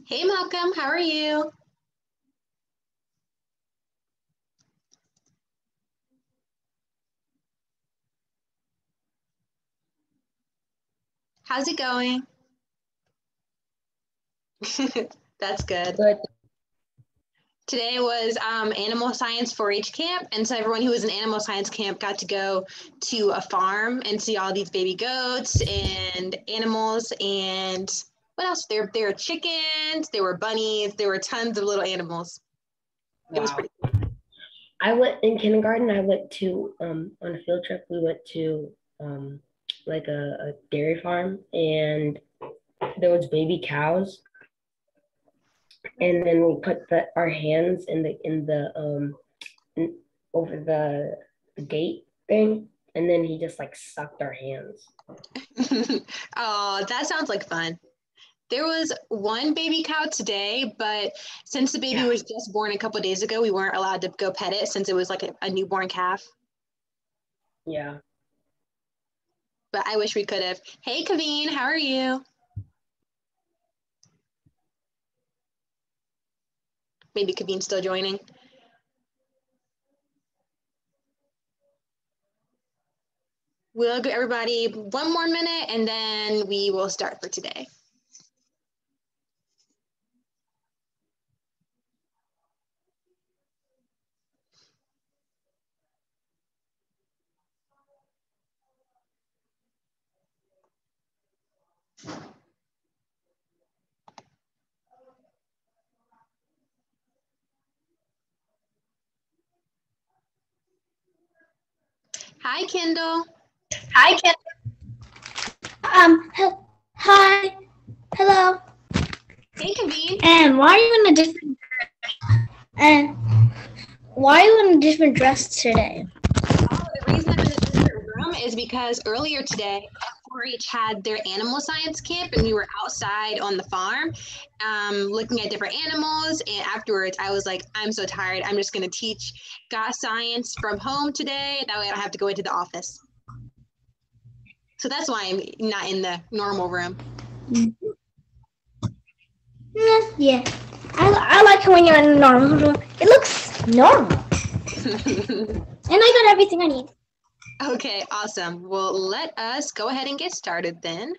Hey Malcolm, how are you? How's it going? That's good. Good. Today was animal science 4-H camp, and so everyone who was in animal science camp got to go to a farm and see all these baby goats and animals and what else? There were chickens, there were bunnies, there were tons of little animals. It was Wow. pretty. I went in kindergarten. I went to on a field trip. We went to like a dairy farm, and there was baby cows. And then we put our hands in, over the gate thing, and then he just like sucked our hands. Oh, that sounds like fun. There was one baby cow today, but since the baby Yeah. was just born a couple of days ago, we weren't allowed to go pet it since it was like a newborn calf. Yeah. But I wish we could have. Hey, Kaveen, how are you? Maybe Kaveen's still joining. We'll give everybody one more minute and then we will start for today. Hi, Kendall. Hi, Kim. Hi, hello. Hey, Kaveen. And why are you in a different and why are you in a different dress today? Oh, the reason I'm in a different room is because earlier today, 4-H had their animal science camp and we were outside on the farm looking at different animals. And afterwards, I was like, I'm so tired. I'm just going to teach got science from home today. That way I don't have to go into the office. So that's why I'm not in the normal room. Yeah, I like it when you're in a normal room. It looks normal, and I got everything I need. Okay, awesome. Well, let us go ahead and get started then.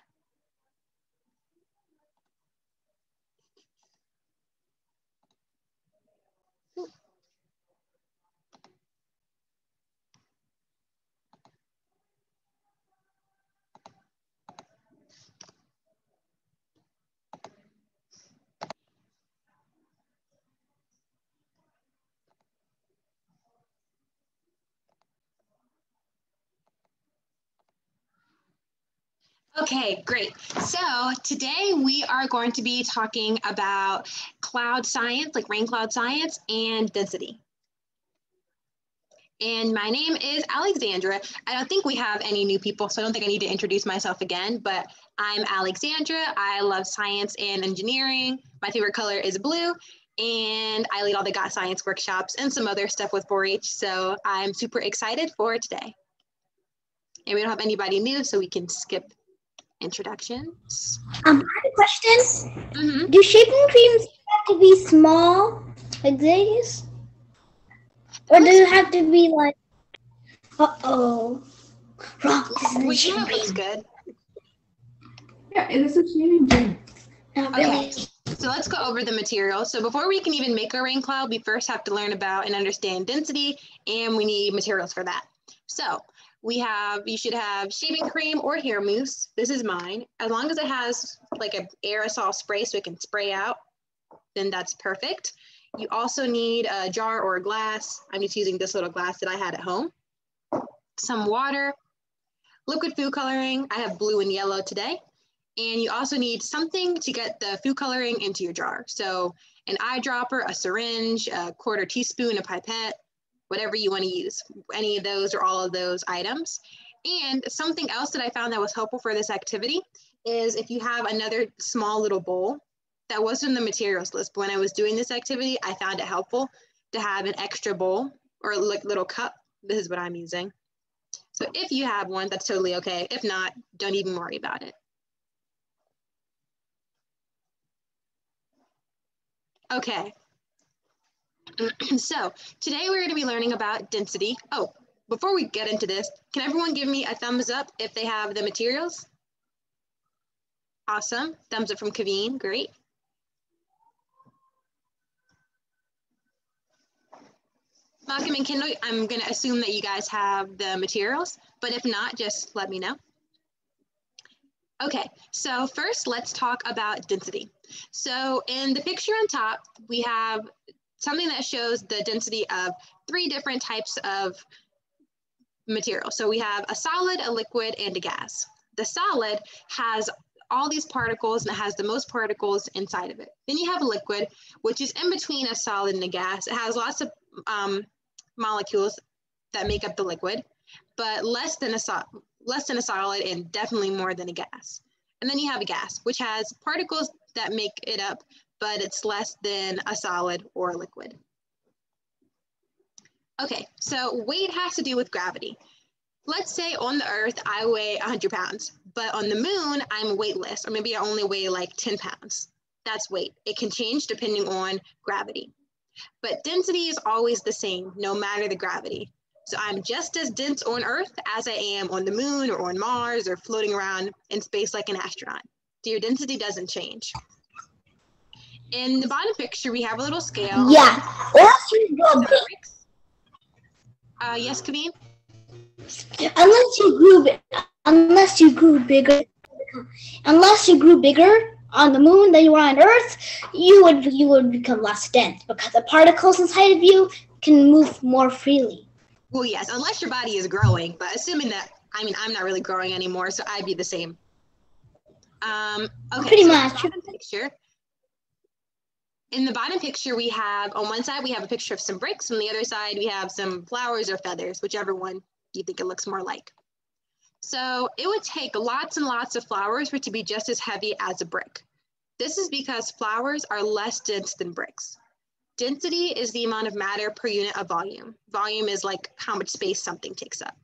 Okay, great. So today we are going to be talking about cloud science, like rain cloud science and density. And my name is Alexandra. I don't think we have any new people, so I don't think I need to introduce myself again, but I'm Alexandra. I love science and engineering. My favorite color is blue, and I lead all the Got Science workshops and some other stuff with 4-H, so I'm super excited for today. And we don't have anybody new, so we can skip introductions. I have a question. Mm-hmm. Do shaving creams have to be small, like these, or do you have to be like? Rock isn't a What you shaving have looks cream. good. Yeah, it is a shaving cream. Not Okay, really. so let's go over the material. So before we can even make a rain cloud, we first have to learn about and understand density, and we need materials for that. So you should have shaving cream or hair mousse. This is mine. As long as it has like an aerosol spray so it can spray out, then that's perfect. You also need a jar or a glass. I'm just using this little glass that I had at home. Some water, liquid food coloring. I have blue and yellow today. And you also need something to get the food coloring into your jar. So an eyedropper, a syringe, a quarter teaspoon, a pipette, whatever you want to use, any of those or all of those items. And something else that I found that was helpful for this activity is if you have another small little bowl that wasn't in the materials list, but when I was doing this activity, I found it helpful to have an extra bowl or like little cup. This is what I'm using. So if you have one, that's totally okay. If not, don't even worry about it. Okay. So today we're going to be learning about density. Oh, before we get into this, can everyone give me a thumbs up if they have the materials? Awesome. Thumbs up from Kaveen. Great. Malcolm and Kendall, I'm going to assume that you guys have the materials, but if not, just let me know. Okay, so first let's talk about density. So in the picture on top, we have something that shows the density of 3 different types of material. So we have a solid, a liquid, and a gas. The solid has all these particles and it has the most particles inside of it. Then you have a liquid, which is in between a solid and a gas. It has lots of molecules that make up the liquid, but less than a solid and definitely more than a gas. And then you have a gas, which has particles that make it up, but it's less than a solid or a liquid. Okay, so weight has to do with gravity. Let's say on the Earth, I weigh 100 pounds, but on the moon, I'm weightless, or maybe I only weigh like 10 pounds. That's weight. It can change depending on gravity. But density is always the same, no matter the gravity. So I'm just as dense on Earth as I am on the moon or on Mars or floating around in space like an astronaut. So your density doesn't change. In the bottom picture, we have a little scale. Yeah. Yes, Kaveen? Unless you grew bigger on the moon than you were on Earth, you would become less dense because the particles inside of you can move more freely. Well, yes, unless your body is growing, but assuming that, I mean, I'm not really growing anymore, so I'd be the same. Okay, Pretty so much. In the bottom picture, we have, on one side, we have a picture of some bricks. On the other side, we have some flowers or feathers, whichever one you think it looks more like. So it would take lots and lots of flowers for it to be just as heavy as a brick. This is because flowers are less dense than bricks. Density is the amount of matter per unit of volume. Volume is like how much space something takes up.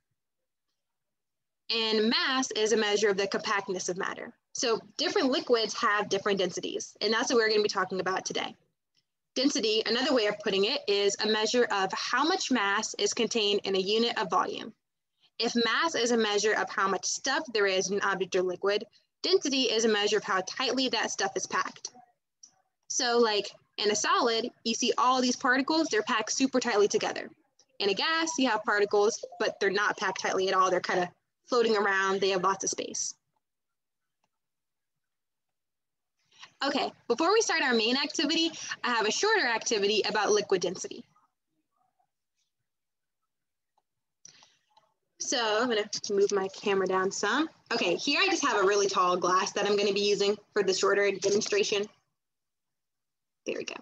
And mass is a measure of the compactness of matter. So different liquids have different densities, and that's what we're going to be talking about today. Density, another way of putting it, is a measure of how much mass is contained in a unit of volume. If mass is a measure of how much stuff there is in an object or liquid, density is a measure of how tightly that stuff is packed. So like in a solid, you see all these particles, they're packed super tightly together. In a gas, you have particles, but they're not packed tightly at all. They're kind of floating around, they have lots of space. Okay, before we start our main activity, I have a shorter activity about liquid density. So I'm gonna move my camera down some. Okay, here I just have a really tall glass that I'm gonna be using for the shorter demonstration. There we go.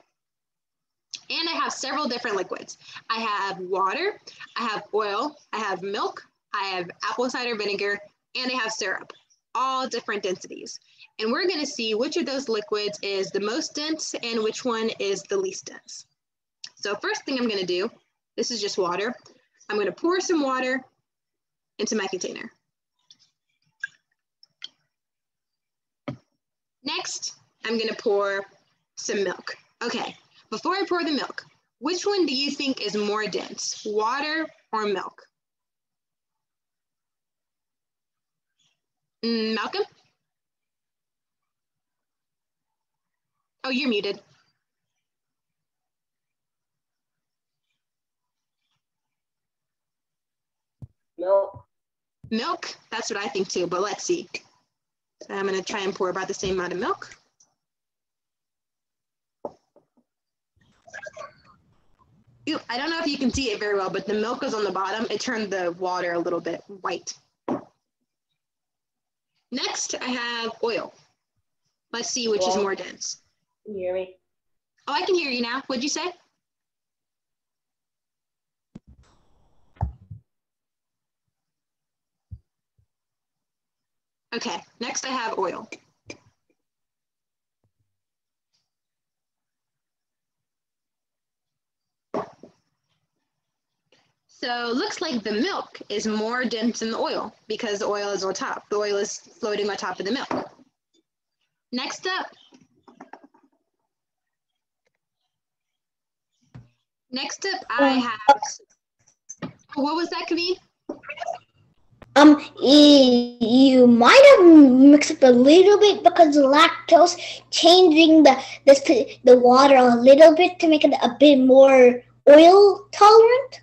And I have several different liquids. I have water, I have oil, I have milk, I have apple cider vinegar, and I have syrup, all different densities. And we're gonna see which of those liquids is the most dense and which one is the least dense. So first thing I'm gonna do, this is just water. I'm gonna pour some water into my container. Next, I'm gonna pour some milk. Okay, before I pour the milk, which one do you think is more dense, water or milk? Malcolm? Oh, you're muted. Milk. Milk, that's what I think too, but let's see. So I'm gonna try and pour about the same amount of milk. Ew, I don't know if you can see it very well, but the milk is on the bottom. It turned the water a little bit white. Next, I have oil. Let's see which is more dense. Can you hear me? Oh, I can hear you now. What'd you say? Okay, next I have oil. So looks like the milk is more dense than the oil because the oil is on top. The oil is floating on top of the milk. Next up, Next up, I have, what was that, Kaveen? You might have mixed up a little bit because the lactose changing the water a little bit to make it a bit more oil tolerant.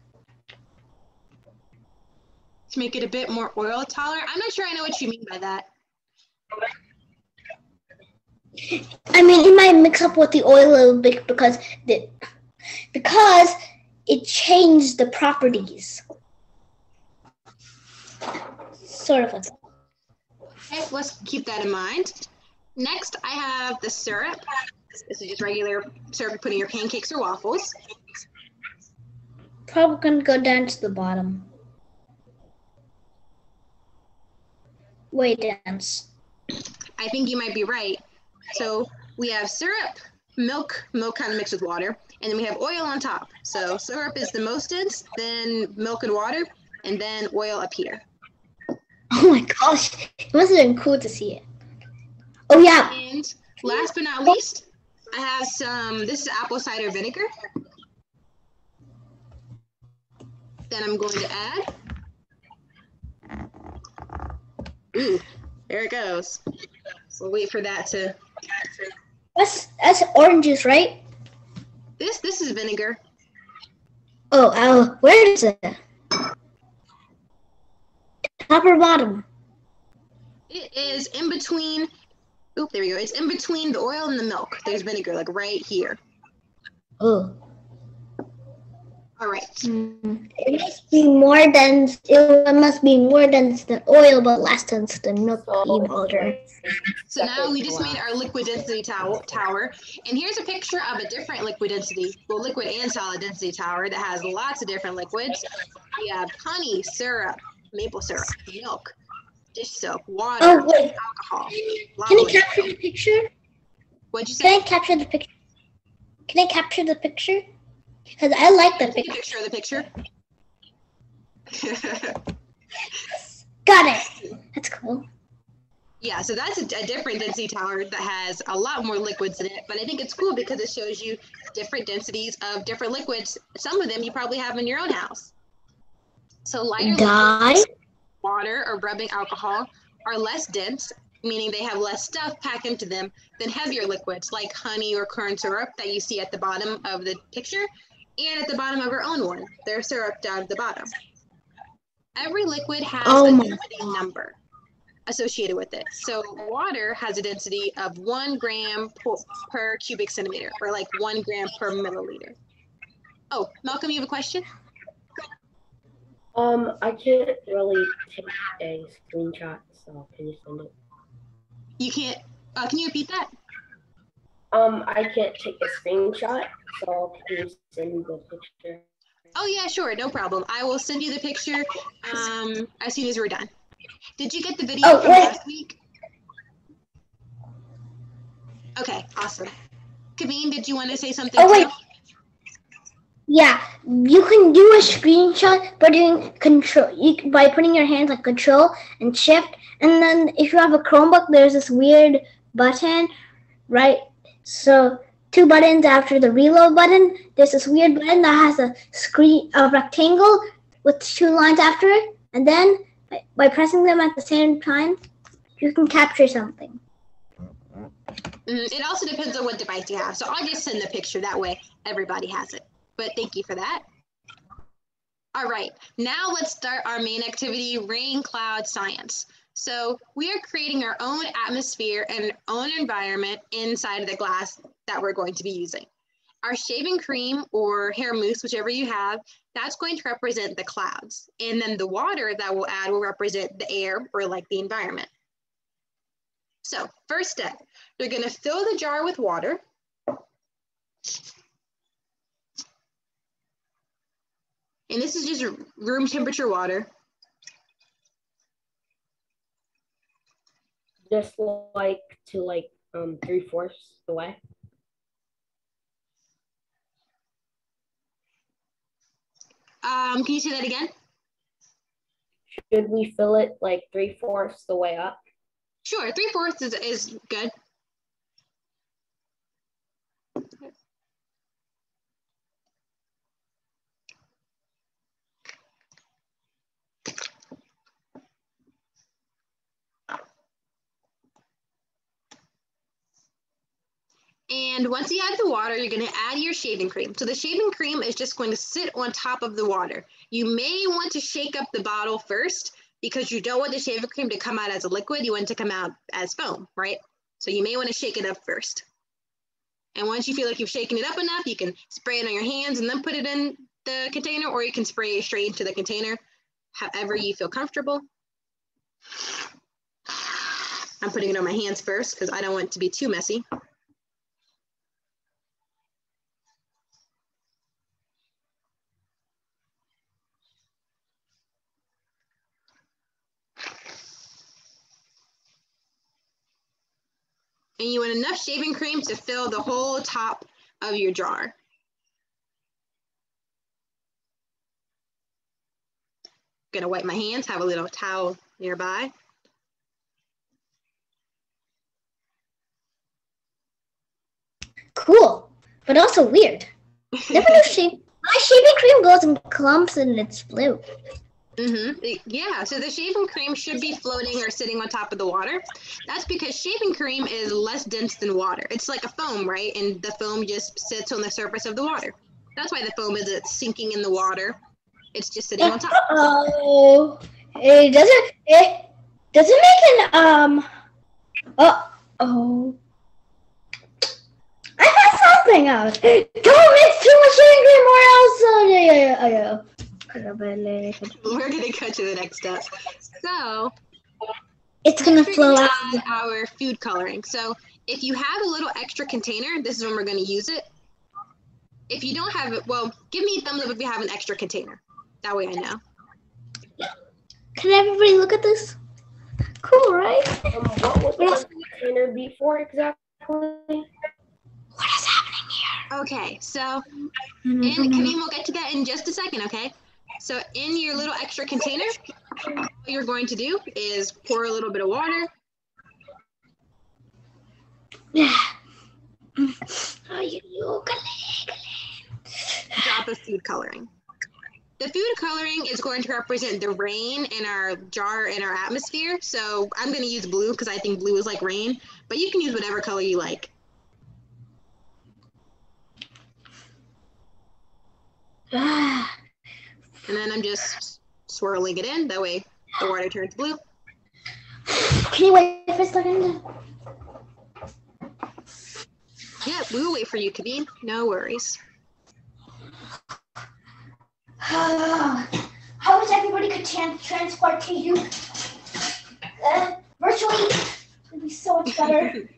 To make it a bit more oil tolerant? I'm not sure I know what you mean by that. I mean, it might mix up with the oil a little bit because it changed the properties. Sort of like that. Okay, let's keep that in mind. Next, I have the syrup. This is just regular syrup you put in your pancakes or waffles. Probably gonna go down to the bottom. Way dance. I think you might be right. So we have syrup, milk kind of mixed with water, and then we have oil on top. So syrup is the most dense, then milk and water, and then oil up here. Oh my gosh, it must have been cool to see it. Oh yeah. And last but not least, I have this is apple cider vinegar. Then I'm going to add. Ooh, there it goes. We'll wait for that to. That's orange juice, right? This is vinegar. Oh, where is it? Top or bottom? It is in between. Oop, there we go. It's in between the oil and the milk. There's vinegar, like right here. Oh. All right. It must be more dense. It must be more dense than oil, but less dense than milk powder. So now we just made our liquid density tower. And here's a picture of a different liquid density, well, liquid and solid density tower that has lots of different liquids. We have honey, syrup, maple syrup, milk, dish soap, water, alcohol. Can I capture the picture? What'd you say? Can I capture the picture? Can I capture the picture? Because I like the Take a picture. picture of the picture. Got it. That's cool. Yeah, so that's a different density tower that has a lot more liquids in it, but I think it's cool because it shows you different densities of different liquids. Some of them you probably have in your own house. So lighter liquids, water or rubbing alcohol, are less dense, meaning they have less stuff packed into them than heavier liquids like honey or corn syrup that you see at the bottom of the picture and at the bottom of our own one. There's syrup down at the bottom. Every liquid has a density number associated with it. So water has a density of 1 gram per cubic centimeter, or like 1 gram per milliliter. Oh, Malcolm, you have a question? I can't really take a screenshot, so can you send it? You can't, can you repeat that? I can't take a screenshot, so can you send me the picture? Oh yeah, sure, no problem. I will send you the picture as soon as we're done. Did you get the video from last week? Okay, awesome. Kaveen, did you want to say something? Oh wait. Yeah, you can do a screenshot by doing control. By putting your hands like control and shift, and then if you have a Chromebook, there's this weird button, right? So 2 buttons after the reload button. There's this weird button that has a rectangle with 2 lines after it, and then by pressing them at the same time, you can capture something. It also depends on what device you have. So I'll just send the picture, that way everybody has it. But thank you for that. All right, now let's start our main activity, rain cloud science. So we are creating our own atmosphere and our own environment inside of the glass that we're going to be using. Our shaving cream or hair mousse, whichever you have, that's going to represent the clouds. And then the water that we'll add will represent the air or like the environment. So first step, you're gonna fill the jar with water. And this is just room temperature water. Just like to 3/4 the way. Can you say that again? Should we fill it like 3/4 the way up? Sure, 3/4 is good. And once you add the water, you're going to add your shaving cream. So the shaving cream is just going to sit on top of the water. You may want to shake up the bottle first because you don't want the shaving cream to come out as a liquid. You want it to come out as foam, right? So you may want to shake it up first. And once you feel like you've shaken it up enough, you can spray it on your hands and then put it in the container, or you can spray it straight into the container, however you feel comfortable. I'm putting it on my hands first because I don't want it to be too messy. And you want enough shaving cream to fill the whole top of your jar. Gonna wipe my hands, have a little towel nearby. Cool, but also weird. Never knew my shaving cream goes in clumps and it's blue. Yeah, so the shaving cream should be floating or sitting on top of the water. That's because shaving cream is less dense than water. It's like a foam, right? And the foam just sits on the surface of the water. That's why the foam isn't sinking in the water. It's just sitting on top. Oh, it doesn't make an oh. I found something out. Don't mix too much shaving cream or else. We're gonna go to the next step. So It's gonna flow out. Add our food coloring. So if you have a little extra container, this is when we're gonna use it. If you don't have it, well, give me a thumbs up if you have an extra container. That way I know. Can everybody look at this? Cool, right? What would the container be for exactly? What is happening here? Okay, so Kameen, we'll get to that in just a second, okay? So in your little extra container, what you're going to do is pour a little bit of water. Drop of food coloring. The food coloring is going to represent the rain in our jar, in our atmosphere. So I'm going to use blue because I think blue is like rain, but you can use whatever color you like. And then I'm just swirling it in. That way the water turns blue. Can you wait for a second? Yeah, we will wait for you, Kameen. No worries. I wish everybody could transport to you virtually. It'd be so much better. If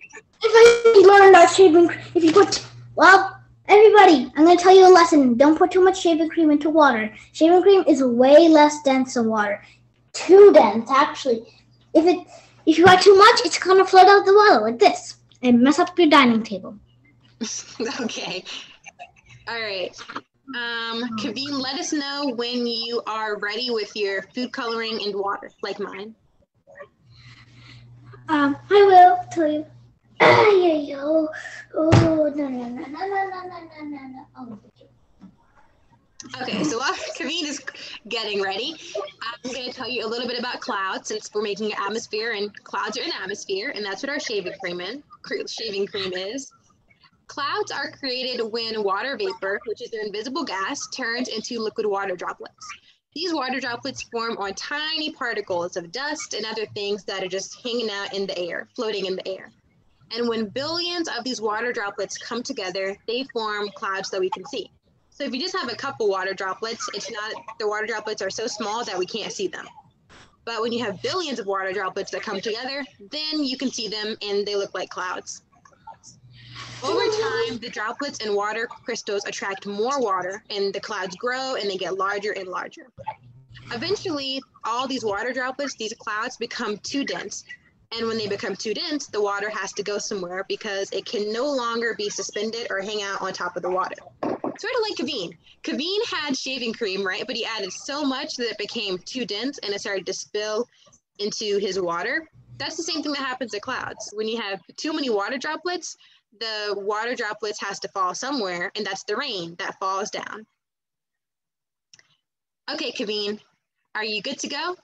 I learned our shaving, if you put, well, everybody, I'm going to tell you a lesson. Don't put too much shaving cream into water. Shaving cream is way less dense than water. Too dense, actually. If you add too much, it's going to float out the water like this and mess up your dining table. Okay. All right. Kaveen, let us know when you are ready with your food coloring and water, like mine. I will tell you. Oh, no. Oh. Okay, so while Kaveen is getting ready, I'm going to tell you a little bit about clouds, since we're making an atmosphere, and clouds are an atmosphere, and that's what our shaving cream is. Clouds are created when water vapor, which is an invisible gas, turns into liquid water droplets. These water droplets form on tiny particles of dust and other things that are just hanging out in the air, floating in the air. And when billions of these water droplets come together, they form clouds that we can see. So if you just have a couple water droplets, the water droplets are so small that we can't see them. But when you have billions of water droplets that come together, then you can see them and they look like clouds. Over time, the droplets and water crystals attract more water and the clouds grow and they get larger and larger. Eventually, all these water droplets, these clouds become too dense. And when they become too dense, the water has to go somewhere because it can no longer be suspended or hang out on top of the water. Sort of like Kaveen. Kaveen had shaving cream, right? But he added so much that it became too dense and it started to spill into his water. That's the same thing that happens to clouds. When you have too many water droplets, the water droplets has to fall somewhere, and that's the rain that falls down. Okay, Kaveen, are you good to go?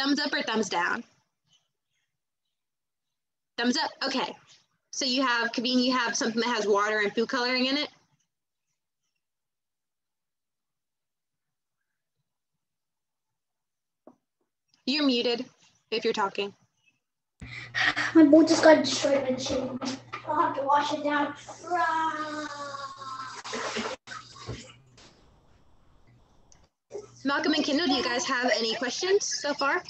Thumbs up or thumbs down? Thumbs up, okay. So you have, Kaveen, you have something that has water and food coloring in it? You're muted if you're talking. My boat just got destroyed by the shaving cream. I'll have to wash it down. Malcolm and Kendall, do you guys have any questions so far?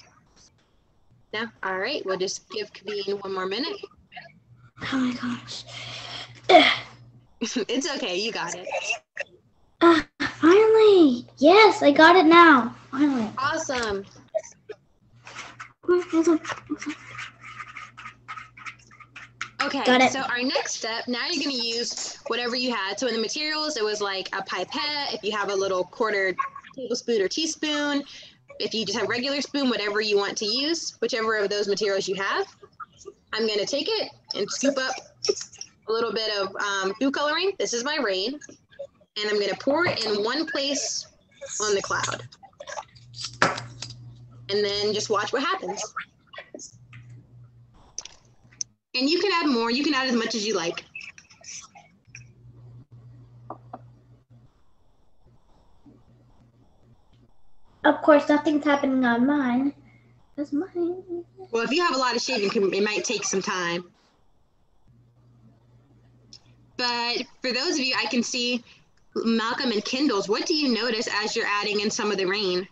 No? All right, we'll just give Kaveen 1 more minute. Oh my gosh. It's okay, you got it. Finally. Yes, I got it now. Finally. Awesome. Okay, Got it. so our next step, now you're gonna use whatever you had. So in the materials, it was like a pipette, if you have a little quarter tablespoon or teaspoon, if you just have regular spoon, whatever you want to use, whichever of those materials you have. I'm gonna take it and scoop up a little bit of food coloring. This is my rain. And I'm gonna pour it in one place on the cloud. And then just watch what happens. And you can add more, you can add as much as you like. Of course, nothing's happening on mine. That's mine. Well, if you have a lot of shaving cream, it might take some time. But for those of you, I can see Malcolm and Kendall's. What do you notice as you're adding in some of the rain?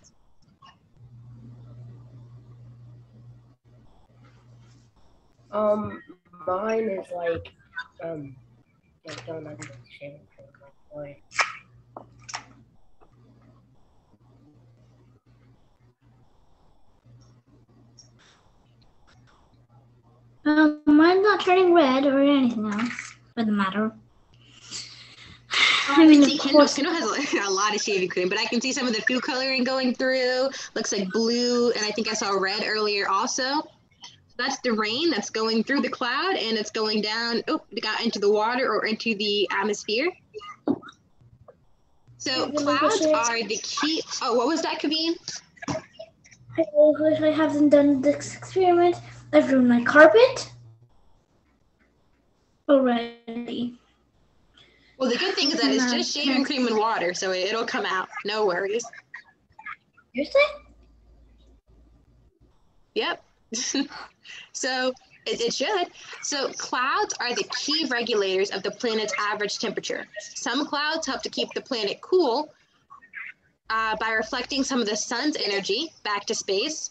Mine is like, I don't understand. Like, Mine's not turning red or anything else, for the matter. I mean, Kendall has a lot of shaving cream, but I can see some of the food coloring going through. Looks like blue, and I think I saw red earlier also. That's the rain that's going through the cloud, and it's going down, it got into the water or into the atmosphere. So clouds are the key. Oh, what was that, Kaveen? I haven't done this experiment. I've ruined my carpet already. Well, the good thing is that it's just shaving cream and water, so it'll come out. No worries. Seriously? Yep. So it should. So clouds are the key regulators of the planet's average temperature. Some clouds help to keep the planet cool by reflecting some of the sun's energy back to space.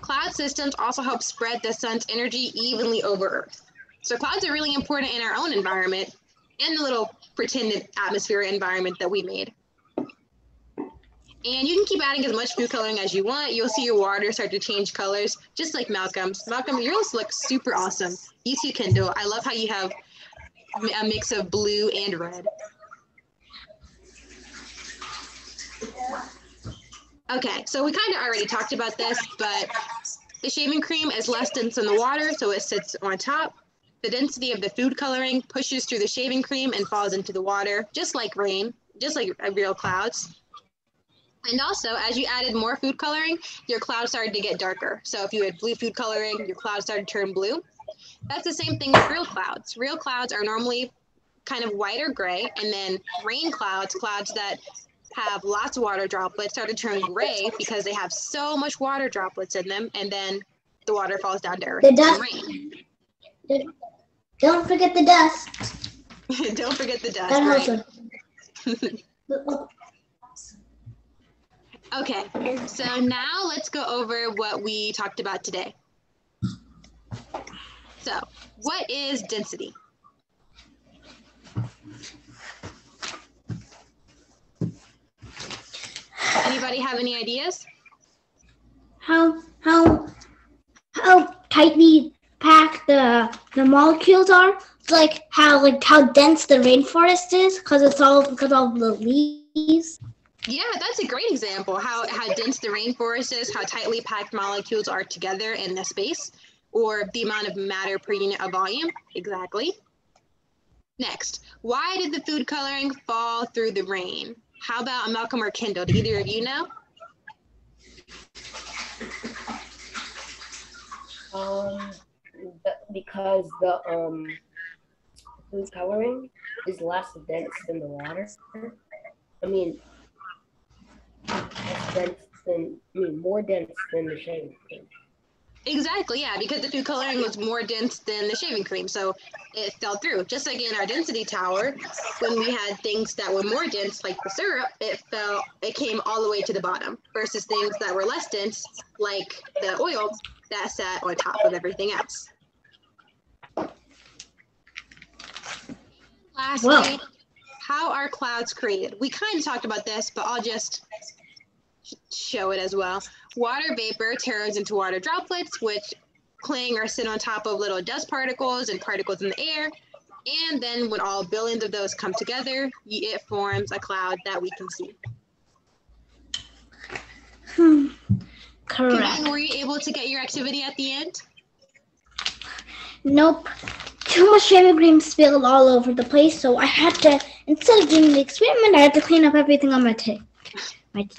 Cloud systems also help spread the sun's energy evenly over Earth. So clouds are really important in our own environment and the little pretended atmosphere environment that we made. And you can keep adding as much food coloring as you want. You'll see your water start to change colors, just like Malcolm's. Malcolm, yours looks super awesome. You too, Kendall. I love how you have a mix of blue and red. Okay, so we kind of already talked about this, but the shaving cream is less dense than the water, so it sits on top. The density of the food coloring pushes through the shaving cream and falls into the water, just like rain, just like real clouds. And also, as you added more food coloring, your cloud started to get darker. So if you had blue food coloring, your cloud started to turn blue. That's the same thing with real clouds. Real clouds are normally kind of white or gray, and then rain clouds, clouds that have lots of water droplets, start to turn gray because they have so much water droplets in them, and then the water falls down to earth and rain. Don't forget the dust. Don't forget the dust. That right? Okay, so now let's go over what we talked about today. So, what is density? Anybody have any ideas? How tightly packed the molecules are? It's like how dense the rainforest is because all the leaves. Yeah, that's a great example. How dense the rainforest is, how tightly packed molecules are together in the space, or the amount of matter per unit of volume. Exactly. Next, why did the food coloring fall through the rain? How about Malcolm or Kendall? Do either of you know? Um, because the food coloring is less dense than the water. I mean, more dense than the shaving cream. Exactly, yeah, because the food coloring was more dense than the shaving cream, so it fell through. Just like in our density tower, when we had things that were more dense, like the syrup, it came all the way to the bottom, versus things that were less dense, like the oil, that sat on top of everything else. Lastly, Whoa. how are clouds created? We kind of talked about this, but I'll just show it as well. Water vapor turns into water droplets, which cling or sit on top of little dust particles and particles in the air. And then when all billions of those come together, it forms a cloud that we can see. Correct. Kaveen, were you able to get your activity at the end? Nope. Too much shaving cream spilled all over the place, so I had to, instead of doing the experiment, I had to clean up everything on my table.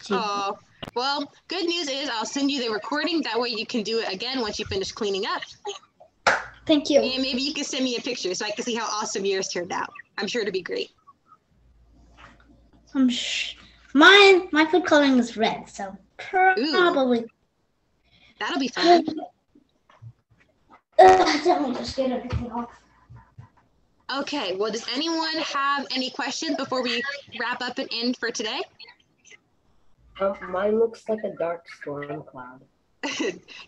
Oh, well, good news is I'll send you the recording. That way you can do it again once you finish cleaning up. Thank you. And maybe you can send me a picture so I can see how awesome yours turned out. I'm sure it'll be great. My food coloring is red, so probably. Ooh, that'll be fun. Let me just get everything off. Okay, well, does anyone have any questions before we wrap up and end for today? Mine looks like a dark storm cloud.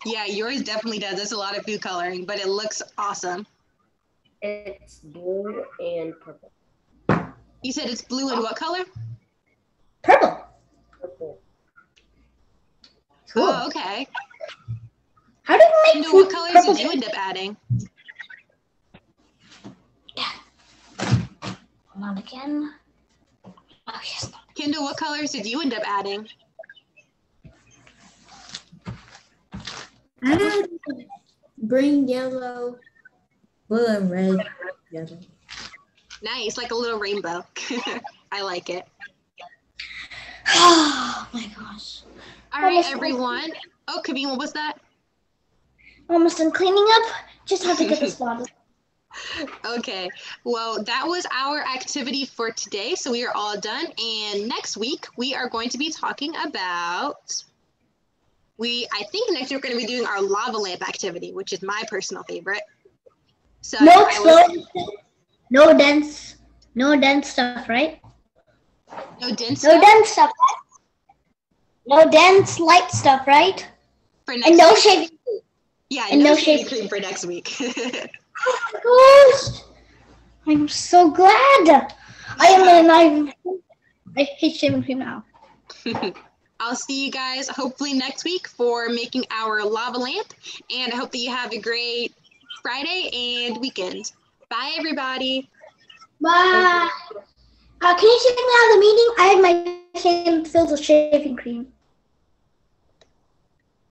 Yeah, yours definitely does. There's a lot of food coloring, but it looks awesome. It's blue and purple. You said it's blue and what color? Purple. Purple. Cool. Oh, okay. How do you make Kendall, food what colors purple? did you end up adding? Not again. Oh, yes. Kendall, what colors did you end up adding? I had green, yellow, blue, and red together. Nice, like a little rainbow. I like it. Oh my gosh. All right, Almost everyone. Oh, Kaveen, what was that? Almost done cleaning up. Just have to get the spot. Okay, well, that was our activity for today. So we are all done. And next week, we are going to be talking about, I think next week we're going to be doing our lava lamp activity, which is my personal favorite. So No explosion. No dense stuff, right? No dense No stuff dense stuff. No dense light stuff, right? for next And no week? shaving. Yeah, and no no shaving shaving. cream for next week. Oh my gosh! I'm so glad. I hate shaving cream now. I'll see you guys hopefully next week for making our lava lamp. And I hope that you have a great Friday and weekend. Bye, everybody. Bye. Can you take me out of the meeting? I have my hand filled with shaving cream.